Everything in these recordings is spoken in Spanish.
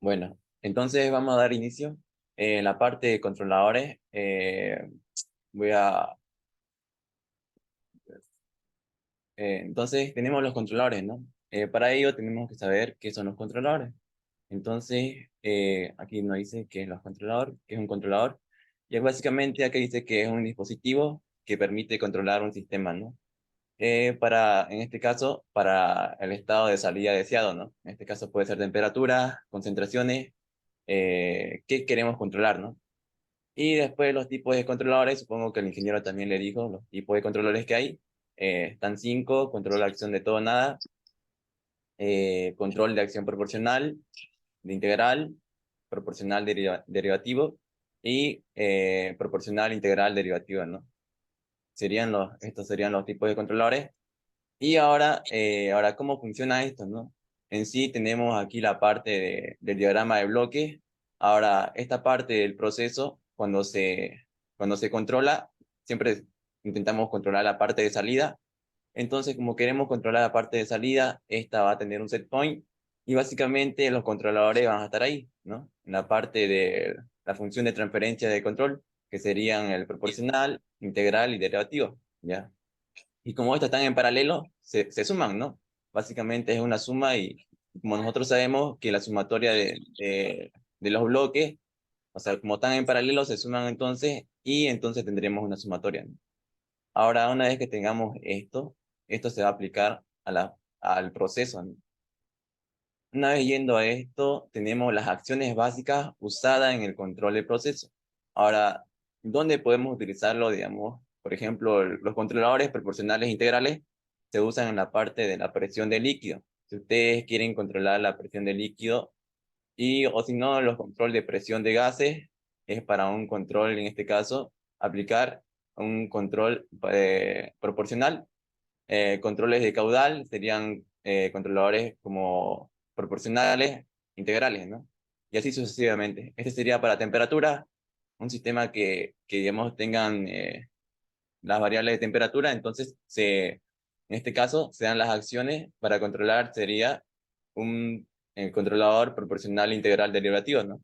Bueno, entonces vamos a dar inicio. En la parte de controladores, voy a... entonces tenemos los controladores, ¿no? Para ello tenemos que saber qué son los controladores. Entonces, aquí nos dice qué es los controlador, qué es un controlador. Y es básicamente aquí dice que es un dispositivo que permite controlar un sistema, ¿no? En este caso, para el estado de salida deseado, ¿no? En este caso puede ser temperatura, concentraciones, qué queremos controlar, ¿no? Y después los tipos de controladores, supongo que el ingeniero también le dijo los tipos de controladores que hay. Están cinco: control de acción de todo o nada, control de acción proporcional, de integral, proporcional derivativo y proporcional integral derivativo, ¿no? Estos serían los tipos de controladores. Y ahora, ¿cómo funciona esto, no? En sí tenemos aquí la parte del diagrama de bloques. Ahora, esta parte del proceso, cuando se controla, siempre intentamos controlar la parte de salida. Entonces, como queremos controlar la parte de salida, esta va a tener un set point y básicamente los controladores van a estar ahí, ¿no? En la parte de la función de transferencia de control, que serían el proporcional, integral y derivativo, ¿ya? Y como estas están en paralelo, se suman, ¿no? Básicamente es una suma y como nosotros sabemos que la sumatoria de los bloques, o sea, como están en paralelo, se suman entonces y entonces tendremos una sumatoria, ¿no? Ahora, una vez que tengamos esto se va a aplicar al proceso, ¿no? Una vez yendo a esto, tenemos las acciones básicas usadas en el control del proceso. Ahora, ¿dónde podemos utilizarlo? Digamos, por ejemplo, los controladores proporcionales integrales se usan en la parte de la presión del líquido. Si ustedes quieren controlar la presión del líquido o si no, los control de presión de gases es para un control, en este caso, aplicar un control proporcional. Controles de caudal serían controladores como proporcionales, integrales, ¿no? Y así sucesivamente. Este sería para temperatura, un sistema que digamos, tengan las variables de temperatura, entonces en este caso se dan las acciones para controlar, sería un controlador proporcional integral derivativo, ¿no?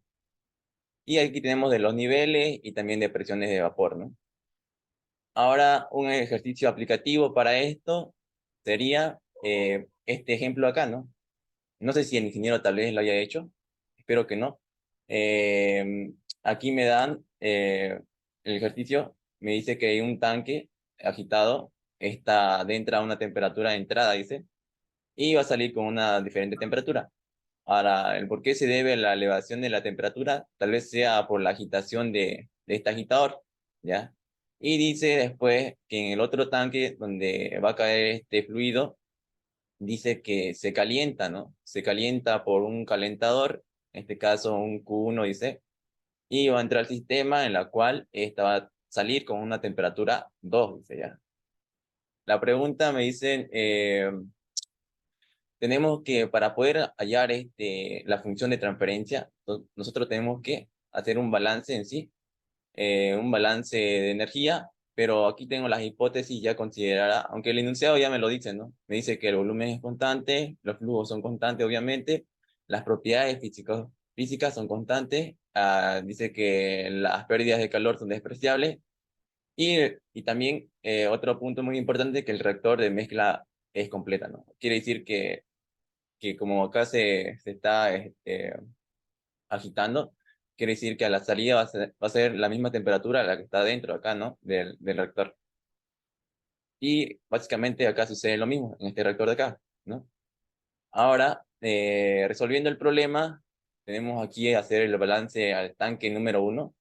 Y aquí tenemos de los niveles y también de presiones de vapor, ¿no? Ahora, un ejercicio aplicativo para esto sería este ejemplo acá, ¿no? No sé si el ingeniero tal vez lo haya hecho, espero que no. Aquí me dan el ejercicio, me dice que hay un tanque agitado, está dentro a una temperatura de entrada, dice, y va a salir con una diferente temperatura. Ahora, el por qué se debe a la elevación de la temperatura, tal vez sea por la agitación de este agitador, ¿ya? Y dice después que en el otro tanque donde va a caer este fluido, dice que se calienta, ¿no? Se calienta por un calentador, en este caso un Q1 dice, y va a entrar al sistema en la cual esta va a salir con una temperatura 2, dice ya. La pregunta me dicen, tenemos que, para poder hallar la función de transferencia, nosotros tenemos que hacer un balance en sí, un balance de energía, pero aquí tengo las hipótesis ya consideradas, aunque el enunciado ya me lo dice, ¿no? Me dice que el volumen es constante, los flujos son constantes, obviamente, las propiedades físicas son constantes, dice que las pérdidas de calor son despreciables, y también otro punto muy importante, que el reactor de mezcla es completa, ¿no? Quiere decir que como acá se está agitando, quiere decir que a la salida va a ser la misma temperatura a la que está dentro acá, ¿no? Del reactor. Y básicamente acá sucede lo mismo en este reactor de acá, ¿no? Ahora, resolviendo el problema, tenemos aquí hacer el balance al tanque número uno,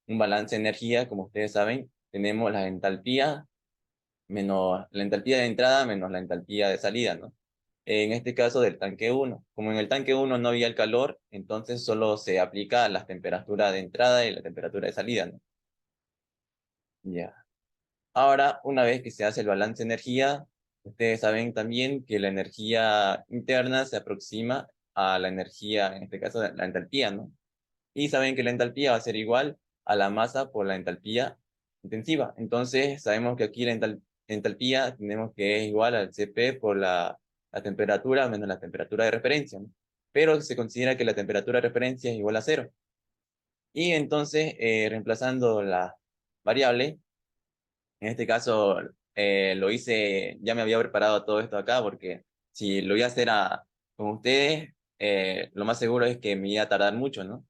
un balance de energía, como ustedes saben, tenemos la entalpía menos la entalpía de entrada menos la entalpía de salida, ¿no? En este caso del tanque uno. Como en el tanque uno no había el calor, entonces solo se aplica las temperaturas de entrada y la temperatura de salida, ¿no? Ya. Ahora, una vez que se hace el balance de energía, ustedes saben también que la energía interna se aproxima a la energía, en este caso la entalpía, ¿no? Y saben que la entalpía va a ser igual a la masa por la entalpía intensiva. Entonces, sabemos que aquí la entalpía tenemos que es igual al Cp por la temperatura menos la temperatura de referencia, ¿no? pero se considera que la temperatura de referencia es igual a 0. Y entonces, reemplazando la variable, en este caso lo hice, ya me había preparado todo esto acá, porque si lo iba a hacer con ustedes, lo más seguro es que me iba a tardar mucho, ¿no?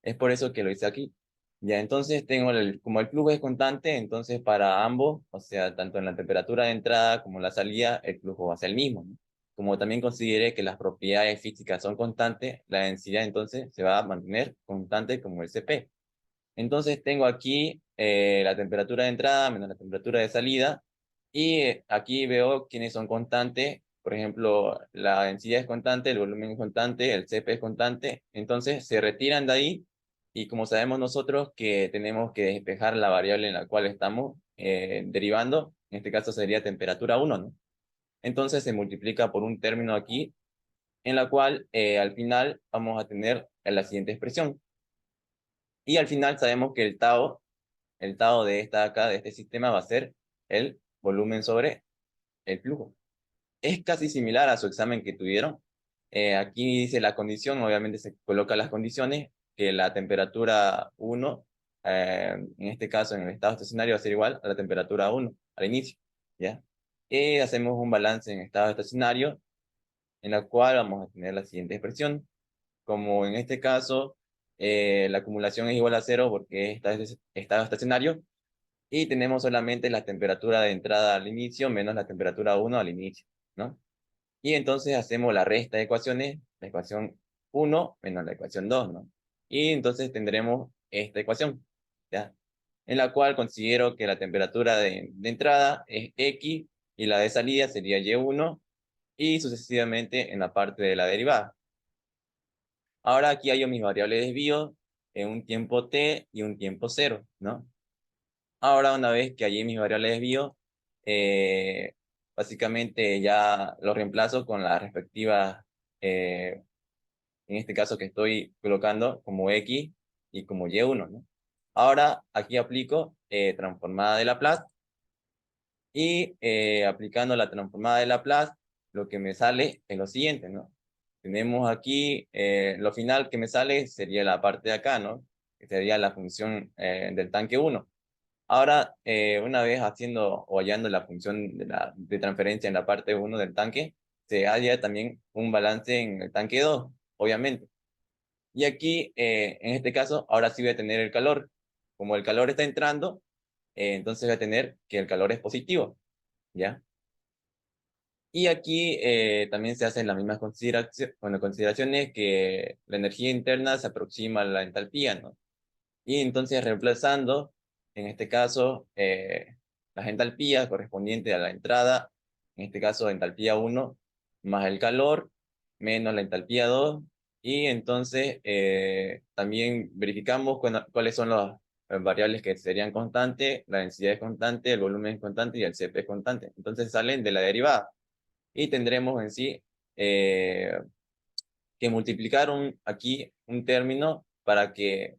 Es por eso que lo hice aquí. Ya, entonces tengo como el flujo es constante, entonces para ambos, o sea, tanto en la temperatura de entrada como en la salida, el flujo va a ser el mismo, ¿no? Como también consideré que las propiedades físicas son constantes, la densidad entonces se va a mantener constante como el Cp. Entonces tengo aquí la temperatura de entrada menos la temperatura de salida, y aquí veo quiénes son constantes. Por ejemplo, la densidad es constante, el volumen es constante, el Cp es constante. Entonces se retiran de ahí, y como sabemos nosotros que tenemos que despejar la variable en la cual estamos derivando, en este caso sería temperatura 1, ¿no? Entonces se multiplica por un término aquí, en la cual al final vamos a tener la siguiente expresión. Y al final sabemos que el tau de esta acá, de este sistema, va a ser el volumen sobre el flujo. Es casi similar a su examen que tuvieron. Aquí dice la condición, obviamente se coloca las condiciones, que la temperatura 1, en este caso en el estado estacionario, va a ser igual a la temperatura 1 al inicio, ¿ya? Y hacemos un balance en estado estacionario, en la cual vamos a tener la siguiente expresión. Como en este caso, la acumulación es igual a 0 porque es estado estacionario, y tenemos solamente la temperatura de entrada al inicio menos la temperatura 1 al inicio, ¿no? Y entonces hacemos la resta de ecuaciones, la ecuación 1 menos la ecuación 2, ¿no? Y entonces tendremos esta ecuación, ¿ya? En la cual considero que la temperatura de entrada es X y la de salida sería Y1, y sucesivamente en la parte de la derivada. Ahora aquí hay mis variables de desvío en un tiempo t y un tiempo 0, ¿no? Ahora, una vez que allí mis variables de desvío, básicamente ya lo reemplazo con las respectivas, en este caso que estoy colocando como X y como Y1, ¿no? Ahora aquí aplico transformada de Laplace, y aplicando la transformada de Laplace, lo que me sale es lo siguiente, ¿no? Tenemos aquí, lo final que me sale sería la parte de acá, ¿no? Que sería la función del tanque 1. Ahora, una vez haciendo o hallando la función de transferencia en la parte 1 del tanque, se halla también un balance en el tanque 2, obviamente. Y aquí, en este caso, ahora sí voy a tener el calor. Como el calor está entrando, entonces voy a tener que el calor es positivo, ¿ya? Y aquí también se hacen las mismas consideraciones, que la energía interna se aproxima a la entalpía, ¿no? Y entonces reemplazando, en este caso, las entalpías correspondientes a la entrada, en este caso entalpía 1, más el calor, menos la entalpía 2, y entonces también verificamos cuáles son las variables que serían constantes. La densidad es constante, el volumen es constante y el Cp es constante. Entonces salen de la derivada, y tendremos en sí que multiplicar aquí un término para que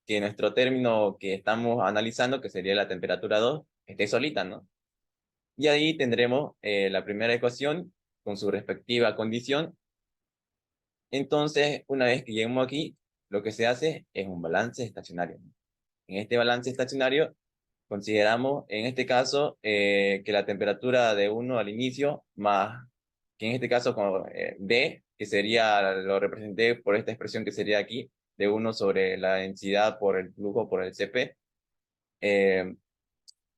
nuestro término que estamos analizando, que sería la temperatura 2, esté solita, ¿no? Y ahí tendremos la primera ecuación con su respectiva condición. Entonces, una vez que lleguemos aquí, lo que se hace es un balance estacionario, ¿no? En este balance estacionario consideramos, en este caso, que la temperatura de 1 al inicio, más, que en este caso con D, que sería, lo representé por esta expresión que sería aquí, de 1 sobre la densidad por el flujo por el Cp, eh,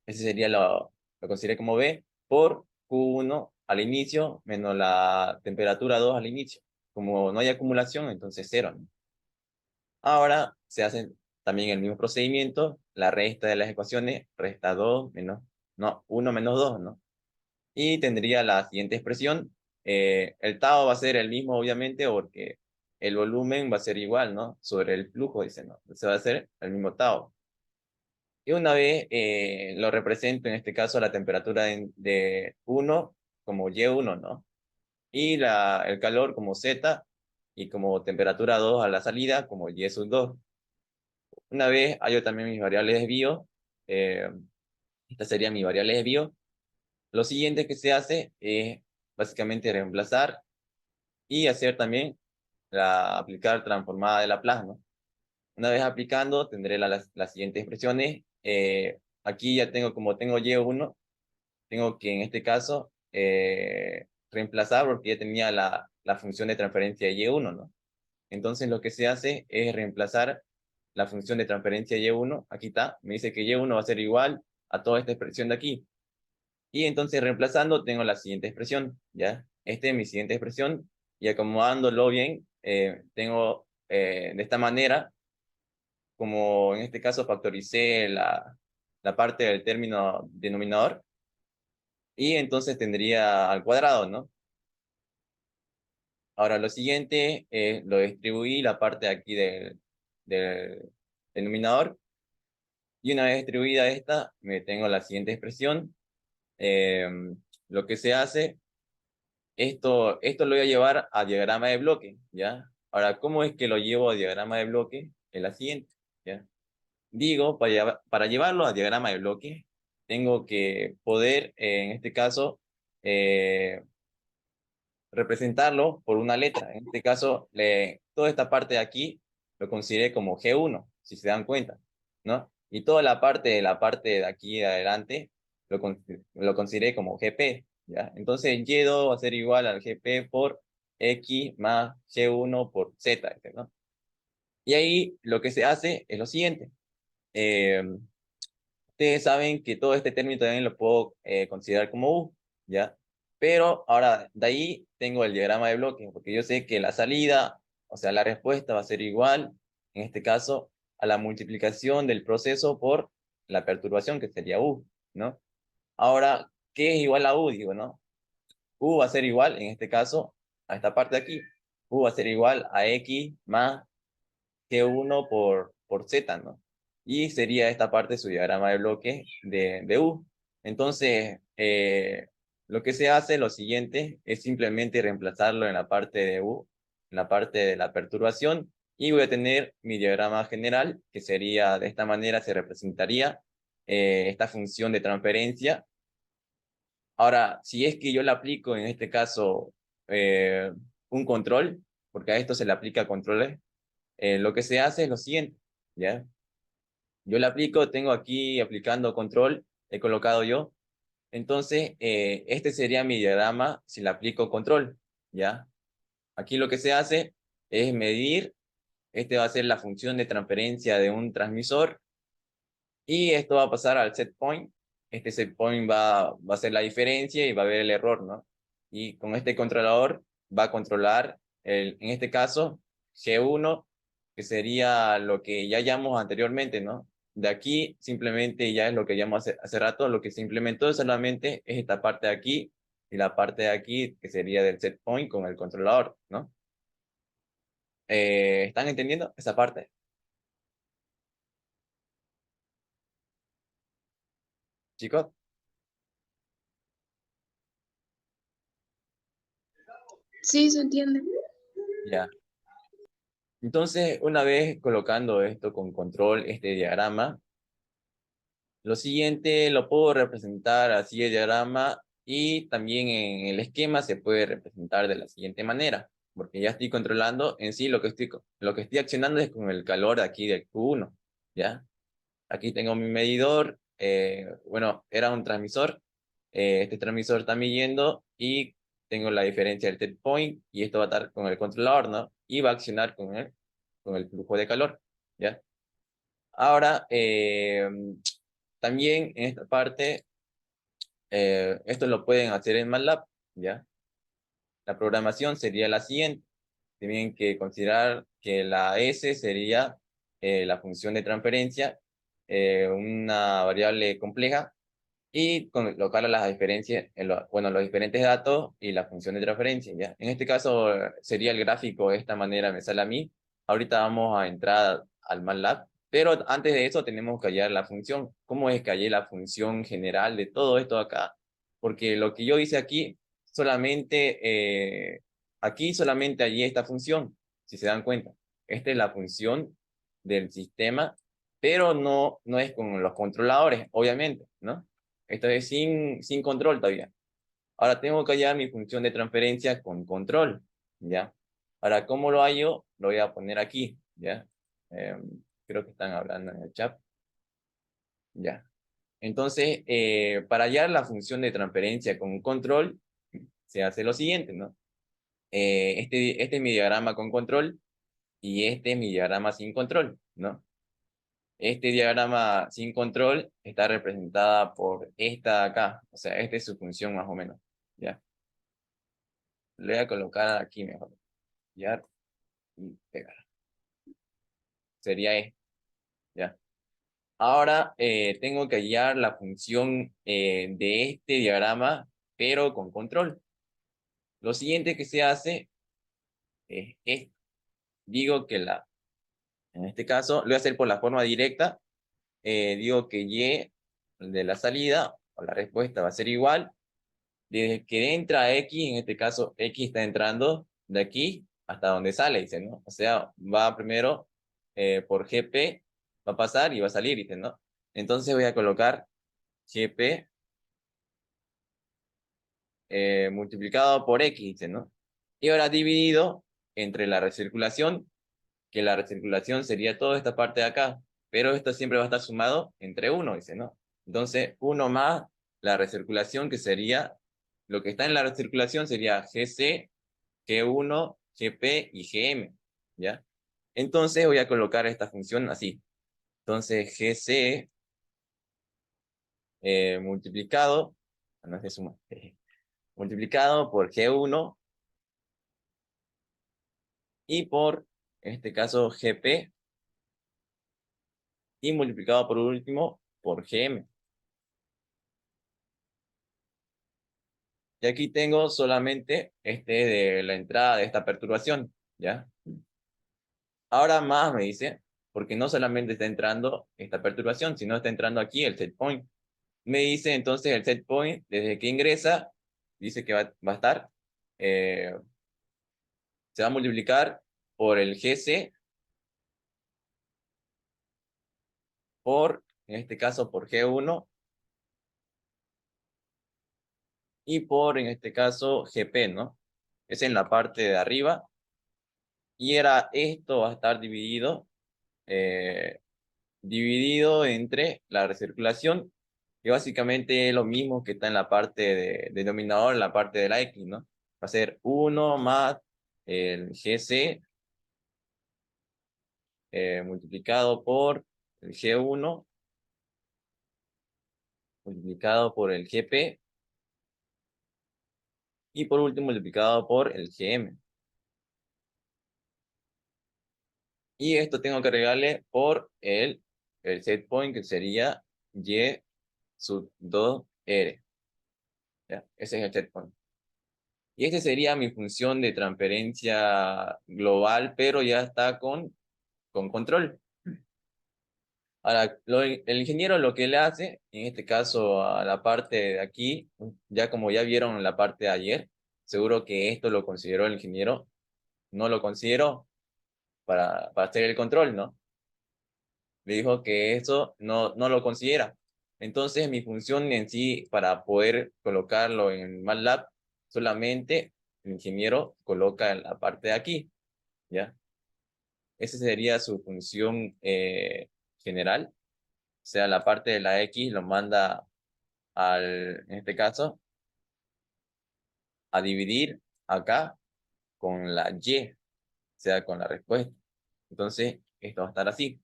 ese sería lo consideré como B, por Q1 al inicio, menos la temperatura 2 al inicio. Como no hay acumulación, entonces 0, ¿no? Ahora se hace también el mismo procedimiento, la resta de las ecuaciones, resta 2 menos, no, 1 menos 2, ¿no? Y tendría la siguiente expresión. El tau va a ser el mismo, obviamente, porque el volumen va a ser igual, ¿no? Sobre el flujo, dice, ¿no? Entonces va a ser el mismo tau. Y una vez lo represento, en este caso, la temperatura de 1 como Y1, ¿no? Y el calor como Z, y como temperatura 2 a la salida como Y sub 2. Una vez hallo también mis variables de desvío, eh, esta sería mi variable de desvío. Lo siguiente que se hace es básicamente reemplazar y hacer también aplicar transformada de Laplace, ¿no? Una vez aplicando, tendré las siguientes expresiones. Aquí ya tengo, como tengo y1, tengo que en este caso reemplazar porque ya tenía la función de transferencia de y1, ¿no? Entonces lo que se hace es reemplazar la función de transferencia de y1, aquí está, me dice que y1 va a ser igual a toda esta expresión de aquí. Y entonces reemplazando tengo la siguiente expresión, ¿ya? Esta es mi siguiente expresión, y acomodándolo bien, tengo de esta manera, como en este caso factoricé la parte del término denominador, y entonces tendría al cuadrado, ¿no? Ahora lo siguiente, lo distribuí la parte de aquí del denominador, y una vez distribuida esta, me tengo la siguiente expresión. Eh, lo que se hace, esto lo voy a llevar a diagrama de bloque, ¿ya? Ahora, ¿cómo es que lo llevo a diagrama de bloque? Es la siguiente, ¿ya? Digo, para llevarlo a diagrama de bloque, tengo que poder, en este caso, eh, representarlo por una letra. En este caso, toda esta parte de aquí lo consideré como G1, si se dan cuenta, ¿no? Y toda la parte de aquí de adelante lo consideré como GP, ¿ya? Entonces, Y2 va a ser igual al GP por X más G1 por Z, ¿no? Y ahí lo que se hace es lo siguiente. Eh, Ustedes saben que todo este término también lo puedo considerar como U, ¿ya? Pero ahora, de ahí tengo el diagrama de bloque, porque yo sé que la salida, o sea, la respuesta va a ser igual, en este caso, a la multiplicación del proceso por la perturbación, que sería U, ¿no? Ahora, ¿qué es igual a U? Digo, ¿no? U va a ser igual, en este caso, a esta parte de aquí. U va a ser igual a X más G1 por Z, ¿no? Y sería esta parte su diagrama de bloque de U. Entonces, lo que se hace, lo siguiente, es simplemente reemplazarlo en la parte de U, en la parte de la perturbación, y voy a tener mi diagrama general, que sería de esta manera, se representaría esta función de transferencia. Ahora, si es que yo le aplico en este caso un control, porque a esto se le aplica controles, lo que se hace es lo siguiente, ¿ya? Yo le aplico, tengo aquí aplicando control, he colocado yo. Entonces, este sería mi diagrama si le aplico control, ¿ya? Aquí lo que se hace es medir, este va a ser la función de transferencia de un transmisor, y esto va a pasar al set point. Este set point va a ser la diferencia y va a haber el error, ¿no? Y con este controlador va a controlar, en este caso, G1, que sería lo que ya llamamos anteriormente, ¿no? De aquí simplemente ya es lo que llamamos hace rato, lo que se implementó solamente es esta parte de aquí y la parte de aquí, que sería del set point con el controlador, ¿no? ¿Están entendiendo esa parte, chicos? Sí, se entiende. Ya. Entonces, una vez colocando esto con control, este diagrama, lo siguiente lo puedo representar así el diagrama, y también en el esquema se puede representar de la siguiente manera, porque ya estoy controlando en sí lo que estoy accionando es con el calor aquí del Q1, ¿ya? Aquí tengo mi medidor, bueno, era un transmisor, este transmisor está midiendo y tengo la diferencia del set point, y esto va a estar con el controlador, ¿no? Y va a accionar con el flujo de calor, ¿ya? Ahora, también en esta parte, esto lo pueden hacer en MATLAB, ¿ya? La programación sería la siguiente. Tienen que considerar que la S sería la función de transferencia, una variable compleja, y colocar las diferencias, bueno, los diferentes datos y la función de transferencia, ¿ya? En este caso sería el gráfico de esta manera, me sale a mí. Ahorita vamos a entrar al MATLAB, pero antes de eso tenemos que hallar la función. ¿Cómo es que hallé la función general de todo esto acá? Porque lo que yo hice aquí, aquí solamente hallé esta función, si se dan cuenta. Esta es la función del sistema, pero no es con los controladores, obviamente, ¿no? Esto es sin control todavía. Ahora tengo que hallar mi función de transferencia con control, ¿ya? Ahora, ¿cómo lo hallo? Lo voy a poner aquí, ¿ya? Creo que están hablando en el chat. Ya. Entonces, para hallar la función de transferencia con control, se hace lo siguiente, ¿no? Este es mi diagrama con control y este es mi diagrama sin control, ¿no? Este diagrama sin control está representada por esta de acá, o sea, esta es su función más o menos, ¿ya? Le voy a colocar aquí mejor, ¿ya? Y pegar. Sería esto, ¿ya? Ahora tengo que hallar la función de este diagrama, pero con control. Lo siguiente que se hace es esto. Digo que en este caso, lo voy a hacer por la forma directa. Digo que y de la salida, o la respuesta va a ser igual. Desde que entra X, en este caso X está entrando de aquí hasta donde sale, dice, ¿no? O sea, va primero por GP, va a pasar y va a salir, dice, ¿no? Entonces voy a colocar GP multiplicado por X, dice, ¿no? Y ahora dividido entre la recirculación, que la recirculación sería toda esta parte de acá, pero esto siempre va a estar sumado entre 1, dice, ¿no? Entonces, 1 más la recirculación, que sería, lo que está en la recirculación sería GC, G1, GP y GM, ¿ya? Entonces voy a colocar esta función así. Entonces, GC multiplicado, no se suma, multiplicado por G1 y por, en este caso, GP, y multiplicado por último por GM. Y aquí tengo solamente de la entrada de esta perturbación, ¿ya? Ahora más me dice, porque no solamente está entrando esta perturbación, sino está entrando aquí el set point. Me dice entonces el set point, desde que ingresa, dice que va a estar, se va a multiplicar por el GC, por, en este caso, por G1, y por, en este caso, GP, ¿no? Es en la parte de arriba, y esto va a estar dividido entre la recirculación, que básicamente es lo mismo que está en la parte de denominador, en la parte de la X, ¿no? Va a ser 1 más el GC multiplicado por el G1 multiplicado por el GP y por último multiplicado por el GM. Y esto tengo que agregarle por el set point, que sería Y sub 2R. ¿Ya? Ese es el set point. Y este sería mi función de transferencia global, pero ya está con control. Ahora, el ingeniero lo que le hace, en este caso a la parte de aquí, ya como ya vieron la parte de ayer, seguro que esto lo consideró el ingeniero, no lo consideró para hacer el control, ¿no? Le dijo que eso no lo considera. Entonces, mi función en sí, para poder colocarlo en MATLAB, solamente el ingeniero coloca en la parte de aquí, ¿ya? Esa sería su función general. O sea, la parte de la X lo manda en este caso, a dividir acá con la Y, o sea, con la respuesta. Entonces, esto va a estar así.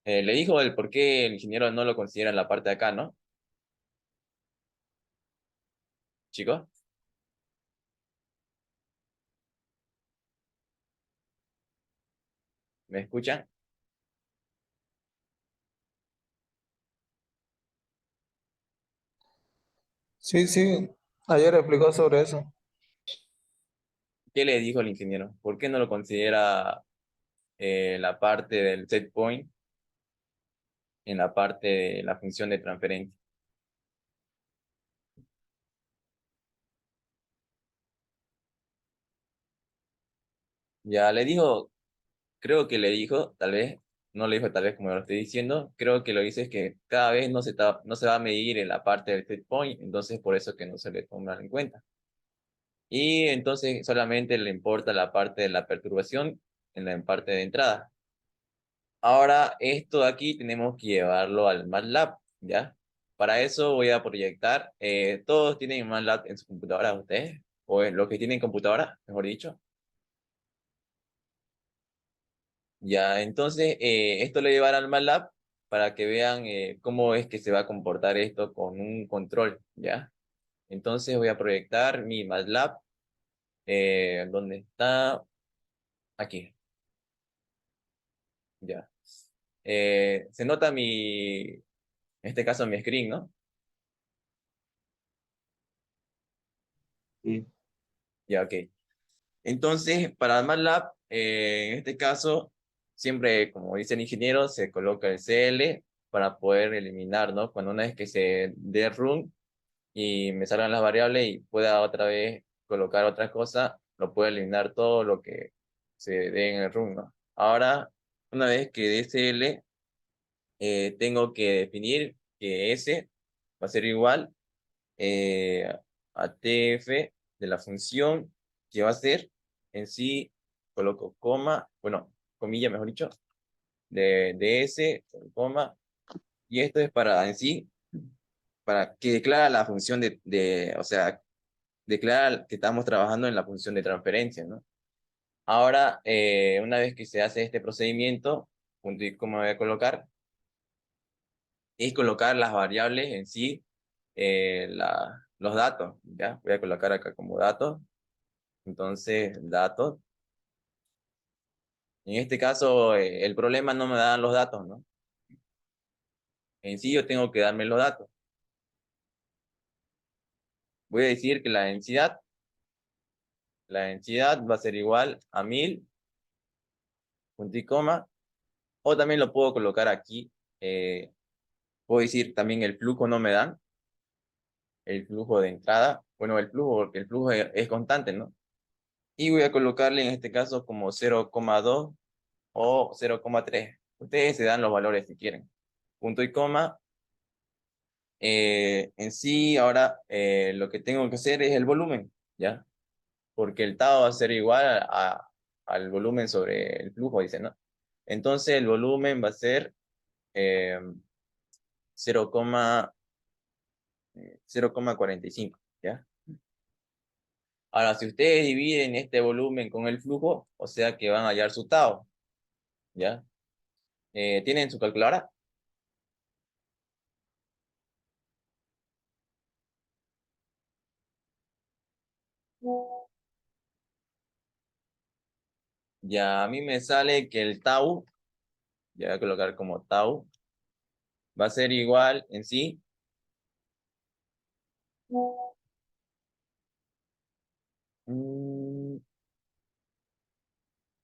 Le dijo el por qué el ingeniero no lo considera en la parte de acá, ¿no? Chicos, ¿me escuchan? Sí, sí, ayer explicó sobre eso. ¿Qué le dijo el ingeniero? ¿Por qué no lo considera la parte del set point en la parte de la función de transferencia? Ya le dijo, creo que le dijo, tal vez, no le dijo tal vez como lo estoy diciendo, creo que lo dice es que cada vez no se va a medir en la parte del set point, entonces por eso que no se le toma en cuenta. Y entonces solamente le importa la parte de la perturbación en la parte de entrada. Ahora, esto de aquí tenemos que llevarlo al MATLAB, ¿ya? Para eso voy a proyectar. ¿Todos tienen MATLAB en su computadora, ustedes? O en los que tienen computadora, mejor dicho. Ya, entonces, esto lo llevarán al MATLAB para que vean cómo es que se va a comportar esto con un control, ¿ya? Entonces voy a proyectar mi MATLAB. ¿Dónde está? Aquí, ya. Se nota en este caso mi screen, ¿no? Sí. Ya, ok. Entonces, para MATLAB, en este caso, siempre, como dice el ingeniero, se coloca el CL para poder eliminar, ¿no? Cuando una vez que se dé run y me salgan las variables y pueda otra vez colocar otra cosa, lo puedo eliminar todo lo que se dé en el run, ¿no? Ahora, una vez que dé CL, tengo que definir que S va a ser igual eh, a TF de la función que va a ser en sí, coloco coma, bueno, comilla mejor dicho, de S, coma, y esto es para en sí, para que declara la función o sea, declara que estamos trabajando en la función de transferencia, ¿no? Ahora, una vez que se hace este procedimiento, punto y coma voy a colocar, es colocar las variables en sí, los datos, ¿ya? Voy a colocar acá como datos. Entonces, datos. En este caso, el problema no me dan los datos, ¿no? En sí yo tengo que darme los datos. Voy a decir que la densidad va a ser igual a 1000, punto y coma, o también lo puedo colocar aquí. Puedo decir también el flujo no me dan, el flujo de entrada. Bueno, el flujo, porque el flujo es constante, ¿no? Y voy a colocarle en este caso como 0,2 o 0,3. Ustedes se dan los valores si quieren. Punto y coma. En sí, ahora lo que tengo que hacer es el volumen, ¿ya? Porque el tau va a ser igual al volumen sobre el flujo, dice, ¿no? Entonces el volumen va a ser eh, 0,45, ¿ya? Ahora, si ustedes dividen este volumen con el flujo, o sea que van a hallar su tau, ¿ya? ¿Tienen su calculadora? Ya a mí me sale que el tau, ya voy a colocar como tau, va a ser igual en sí mm,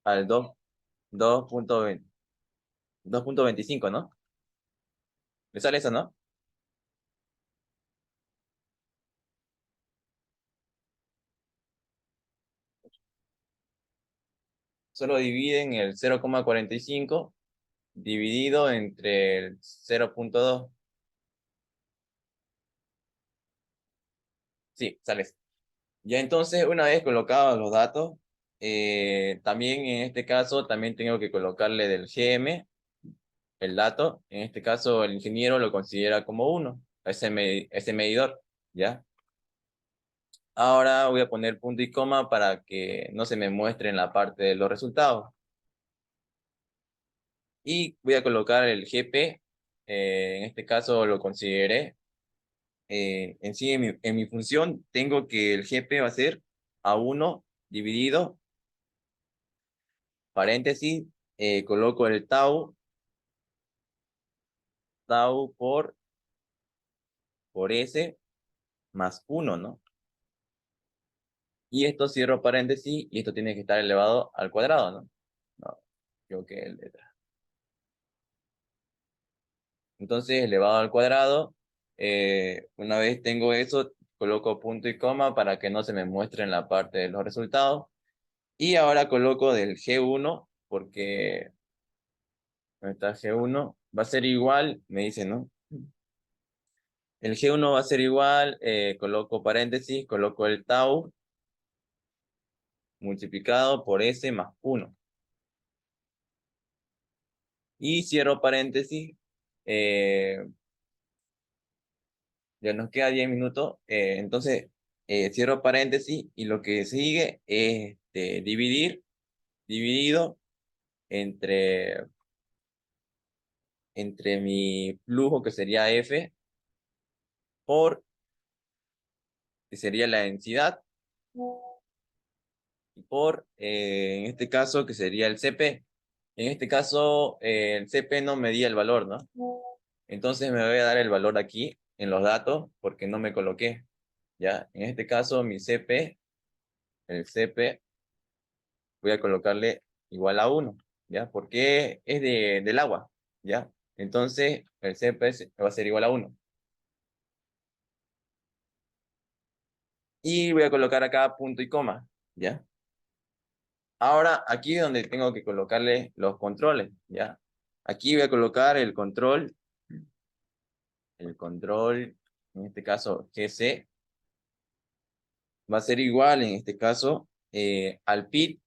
al 2.25, ¿no? ¿Le sale eso, no? Solo dividen el 0,45 dividido entre el 0.2. Sí, sale eso. Ya entonces, una vez colocados los datos, también en este caso, también tengo que colocarle del GM el dato. En este caso, el ingeniero lo considera como 1, ese medidor, ¿ya? Ahora voy a poner punto y coma para que no se me muestre en la parte de los resultados. Y voy a colocar el GP, en este caso lo consideré. En sí, en mi función, tengo que el GP va a ser A1 dividido, paréntesis, coloco el tau por S más 1, ¿no? Y esto cierro paréntesis y esto tiene que estar elevado al cuadrado, ¿no? No, creo que letra. Entonces, elevado al cuadrado, una vez tengo eso, coloco punto y coma para que no se me muestre en la parte de los resultados. Y ahora coloco del G1, porque está G1, va a ser igual, me dice, ¿no? El G1 va a ser igual, coloco paréntesis, coloco el tau, multiplicado por S más 1. Y cierro paréntesis. Ya nos queda 10 minutos. Entonces, cierro paréntesis y lo que sigue es dividido entre, entre mi flujo, que sería F, por, que sería la densidad, y por, en este caso, que sería el CP. En este caso, el CP no medía el valor, ¿no? Entonces me voy a dar el valor aquí en los datos porque no me coloqué. ¿Ya? En este caso, mi CP, el CP, voy a colocarle igual a 1, ¿ya? Porque es del agua, ¿ya? Entonces, el CP va a ser igual a 1. Y voy a colocar acá punto y coma, ¿ya? Ahora, aquí es donde tengo que colocarle los controles, ¿ya? Aquí voy a colocar el control, en este caso GC, va a ser igual, en este caso, al PID.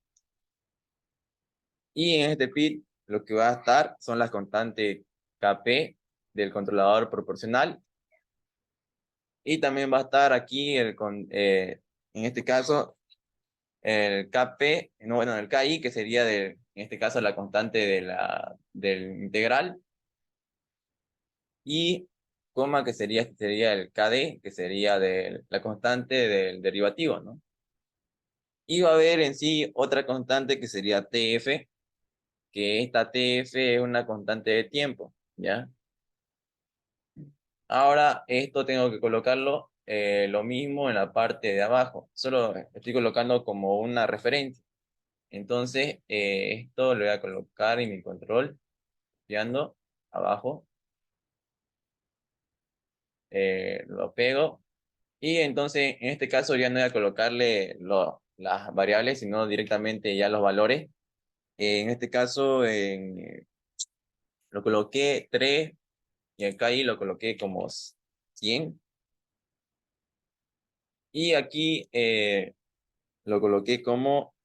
Y en este PID lo que va a estar son las constantes KP del controlador proporcional. Y también va a estar aquí, en este caso, el KP, no, bueno, el KI, que sería, en este caso, la constante del integral. Y coma, que sería el KD, que sería la constante del derivativo, ¿no? Y va a haber en sí otra constante que sería TF, que esta TF es una constante de tiempo, ¿ya? Ahora esto tengo que colocarlo lo mismo en la parte de abajo. Solo estoy colocando como una referencia. Entonces esto lo voy a colocar en mi control, copiando abajo. Lo pego. Y entonces en este caso ya no voy a colocarle las variables, sino directamente ya los valores. En este caso lo coloqué 3 y acá ahí lo coloqué como 100. Y aquí lo coloqué como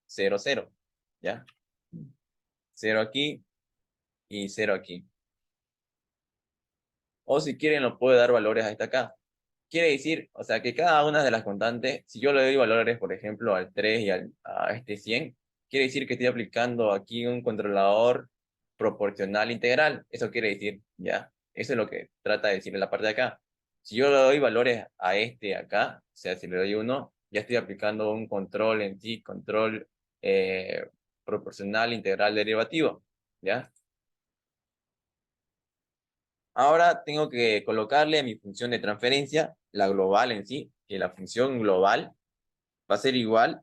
0, 0, ¿ya? 0 aquí y 0 aquí. O si quieren, lo puedo dar valores hasta acá. Quiere decir, o sea, que cada una de las constantes, si yo le doy valores, por ejemplo, al 3 y a este 100, quiere decir que estoy aplicando aquí un controlador proporcional integral. Eso quiere decir, ¿ya? Eso es lo que trata de decir en la parte de acá. Si yo le doy valores a este acá, o sea, si le doy 1, ya estoy aplicando un control en sí, control proporcional integral derivativo, ¿ya? Ahora tengo que colocarle a mi función de transferencia, la global en sí, que la función global va a ser igual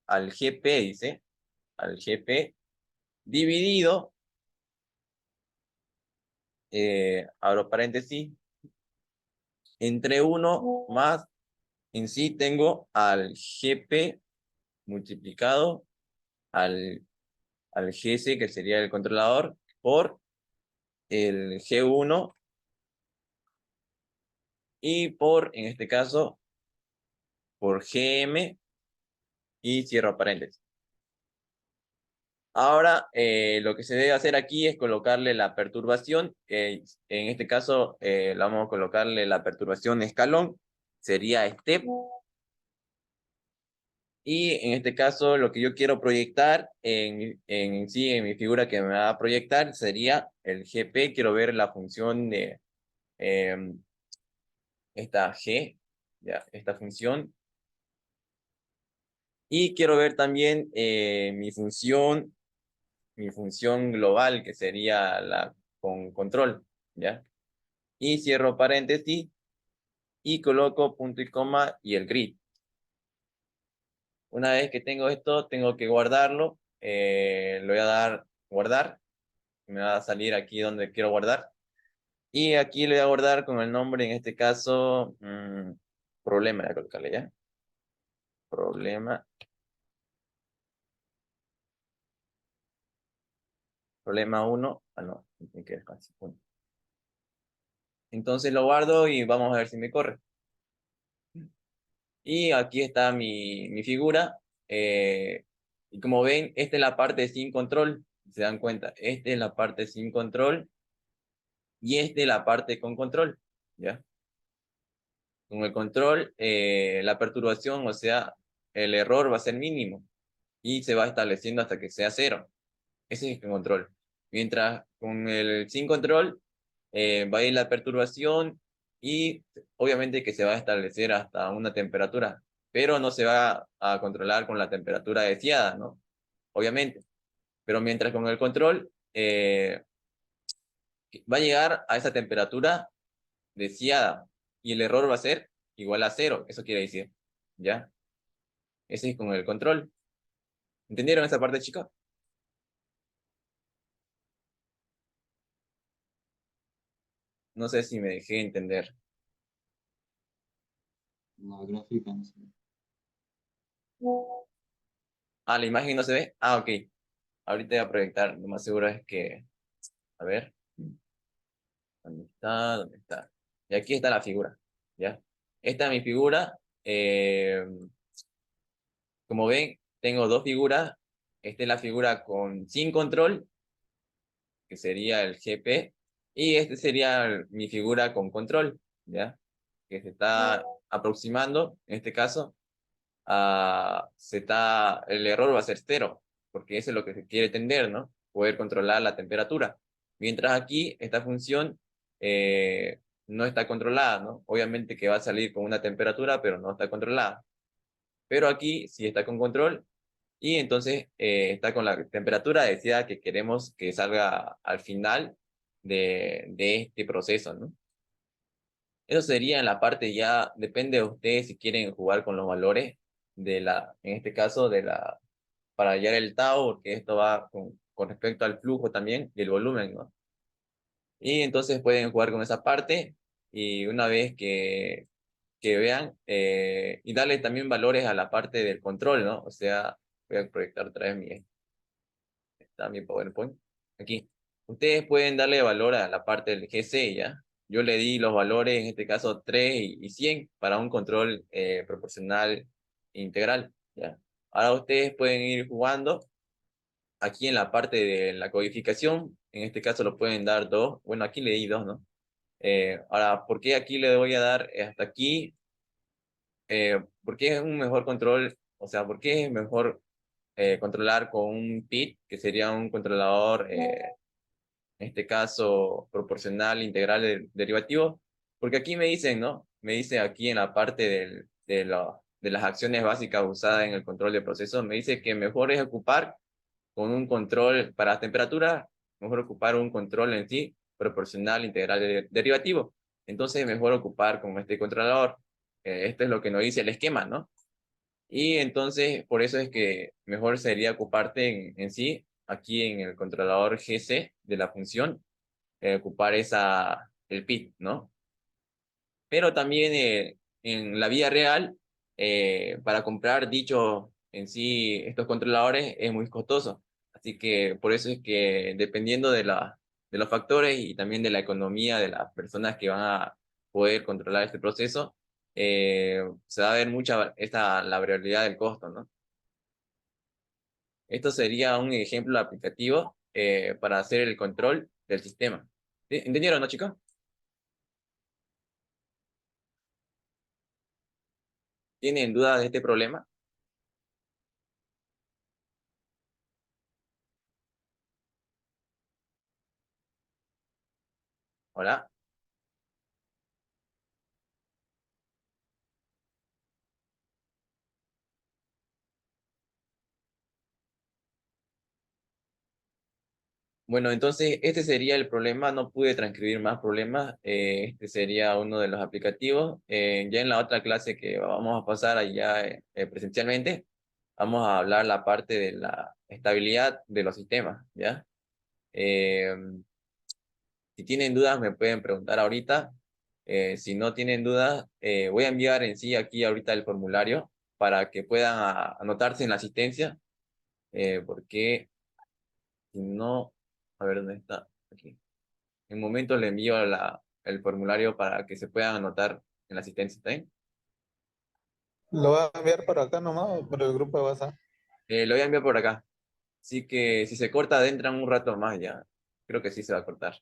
al GP, dice, al GP dividido, abro paréntesis, entre 1 más, en sí tengo al GP multiplicado al GC, que sería el controlador, por el G1 y por, en este caso, por GM y cierro paréntesis. Ahora, lo que se debe hacer aquí es colocarle la perturbación. En este caso, vamos a colocarle la perturbación escalón. Sería step. Y en este caso, lo que yo quiero proyectar sí, en mi figura que me va a proyectar, sería el GP. Quiero ver la función de esta G, ya, esta función. Y quiero ver también mi función global, que sería la con control, ¿ya? Y cierro paréntesis y coloco punto y coma y el grid. Una vez que tengo esto, tengo que guardarlo. Le voy a dar guardar. Me va a salir aquí donde quiero guardar. Y aquí le voy a guardar con el nombre, en este caso, problema, voy a colocarle ya. Problema. Problema 1. Ah, no. Tiene que dejar así, punto. Entonces lo guardo y vamos a ver si me corre. Y aquí está mi figura. y como ven, esta es la parte sin control. Se dan cuenta, esta es la parte sin control y esta es la parte con control, ¿ya? Con el control, la perturbación, o sea, el error va a ser mínimo y se va estableciendo hasta que sea cero. Ese es el control. Mientras con el sin control, va a ir la perturbación y obviamente que se va a establecer hasta una temperatura, pero no se va a controlar con la temperatura deseada, ¿no? Obviamente. Pero mientras con el control, va a llegar a esa temperatura deseada y el error va a ser igual a cero. Eso quiere decir, ¿ya? Ese es con el control. ¿Entendieron esa parte, chicos? No sé si me dejé entender. La gráfica, no sé. Ah, la imagen no se ve. Ah, ok. Ahorita voy a proyectar. Lo más seguro es que... A ver. ¿Dónde está? ¿Dónde está? Y aquí está la figura. ¿Ya? Esta es mi figura. Como ven, tengo dos figuras. Esta es la figura con sin control, que sería el GP. Y este sería mi figura con control. ¿Ya? Que se está aproximando, en este caso, el error va a ser cero, porque eso es lo que se quiere tender, ¿no? Poder controlar la temperatura. Mientras aquí, esta función no está controlada, ¿no? Obviamente que va a salir con una temperatura, pero no está controlada. Pero aquí sí está con control y entonces está con la temperatura deseada que queremos que salga al final de este proceso, ¿no? Eso sería en la parte ya, depende de ustedes si quieren jugar con los valores en este caso, para hallar el tau, porque esto va con respecto al flujo también y el volumen, ¿no? Y entonces pueden jugar con esa parte y una vez que vean, y darle también valores a la parte del control, ¿no? O sea, voy a proyectar otra vez está mi PowerPoint. Aquí. Ustedes pueden darle valor a la parte del GC, ¿ya? Yo le di los valores, en este caso 3 y 100 para un control proporcional integral, ¿ya? Ahora ustedes pueden ir jugando aquí en la parte de la codificación. En este caso lo pueden dar 2. Bueno, aquí le di 2, ¿no? Ahora, ¿por qué aquí le voy a dar hasta aquí? ¿Por qué es un mejor control? O sea, ¿por qué es mejor controlar con un PIT, que sería un controlador en este caso proporcional, integral, derivativo? Porque aquí me dicen, ¿no? Me dice aquí en la parte de las acciones básicas usadas en el control de procesos, me dice que mejor es ocupar con un control para temperatura, mejor ocupar un control en sí, proporcional, integral, derivativo. Entonces, mejor ocupar con este controlador. Esto es lo que nos dice el esquema, ¿no? Y entonces, por eso es que mejor sería ocuparte en sí, aquí en el controlador GC de la función, ocupar el PIT, ¿no? Pero también en la vida real, para comprar dichos en sí, estos controladores es muy costoso. Así que por eso es que dependiendo de los factores y también de la economía de las personas que van a poder controlar este proceso, se va a ver la variabilidad del costo, ¿no? Esto sería un ejemplo aplicativo para hacer el control del sistema. ¿Sí? ¿Entendieron, no, chicos? ¿Tienen dudas de este problema? Hola. Bueno, entonces este sería el problema. No pude transcribir más problemas. Este sería uno de los aplicativos. Ya en la otra clase que vamos a pasar allá presencialmente, vamos a hablar la parte de la estabilidad de los sistemas, ¿ya? Eh, si tienen dudas me pueden preguntar ahorita. Si no tienen dudas, voy a enviar en sí aquí ahorita el formulario para que puedan anotarse en la asistencia, porque si no, a ver dónde está. Aquí. En un momento le envío el formulario para que se puedan anotar en la asistencia. ¿Está bien? Lo voy a enviar por acá nomás, por el grupo de WhatsApp. Lo voy a enviar por acá. Así que si se corta, adentran un rato más ya. Creo que sí se va a cortar.